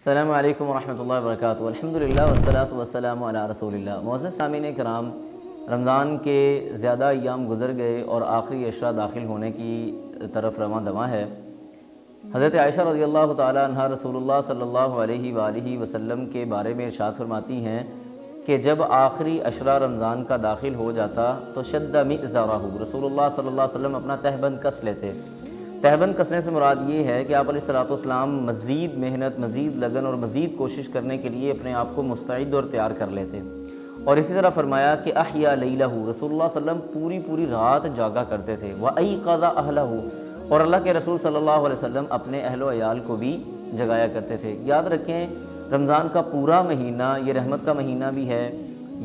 السلام علیکم ورحمۃ اللہ وبرکاتہ۔ الحمدللہ والصلاۃ والسلام علی رسول اللہ۔ معزز سامعین کرام، رمضان کے زیادہ ایام گزر گئے اور آخری عشرہ داخل ہونے کی طرف رواں دواں ہے۔ حضرت عائشہ رضی اللہ تعالی عنہا رسول اللہ صلی اللہ علیہ وآلہ وسلم کے بارے میں ارشاد فرماتی ہیں کہ جب آخری عشرہ رمضان کا داخل ہو جاتا تو شد مئزرہ، رسول اللہ صلی اللہ علیہ وسلم اپنا تہبند کس لیتے۔ تہبند کسنے سے مراد یہ ہے کہ آپ علیہ الصلوۃ والسلام مزید محنت، مزید لگن اور مزید کوشش کرنے کے لیے اپنے آپ کو مستعد اور تیار کر لیتے۔ اور اسی طرح فرمایا کہ احیا لیلہ، رسول اللہ صلی اللہ علیہ وسلم پوری رات جاگا کرتے تھے۔ وایقظ اہلہ، اور اللہ کے رسول صلی اللہ علیہ وسلم اپنے اہل و عیال کو بھی جگایا کرتے تھے۔ یاد رکھیں، رمضان کا پورا مہینہ یہ رحمت کا مہینہ بھی ہے،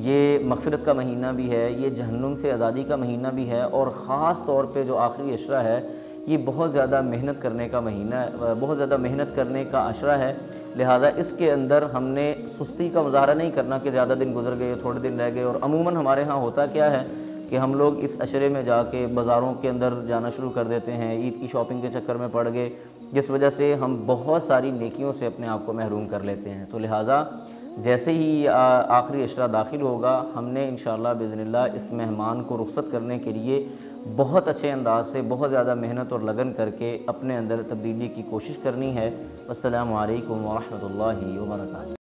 یہ مغفرت کا مہینہ بھی ہے، یہ جہنم سے آزادی کا مہینہ بھی ہے، اور خاص طور پہ جو آخری عشرہ ہے یہ بہت زیادہ محنت کرنے کا مہینہ ہے، بہت زیادہ محنت کرنے کا عشرہ ہے۔ لہٰذا اس کے اندر ہم نے سستی کا مظاہرہ نہیں کرنا کہ زیادہ دن گزر گئے، تھوڑے دن رہ گئے۔ اور عموماً ہمارے ہاں ہوتا کیا ہے کہ ہم لوگ اس عشرے میں جا کے بازاروں کے اندر جانا شروع کر دیتے ہیں، عید کی شاپنگ کے چکر میں پڑ گئے، جس وجہ سے ہم بہت ساری نیکیوں سے اپنے آپ کو محروم کر لیتے ہیں۔ تو لہٰذا جیسے ہی آخری عشرہ داخل ہوگا، ہم نے انشاءاللہ باذن اللہ اس مہمان کو رخصت کرنے کے لیے بہت اچھے انداز سے بہت زیادہ محنت اور لگن کر کے اپنے اندر تبدیلی کی کوشش کرنی ہے۔ السلام علیکم ورحمۃ اللہ وبرکاتہ۔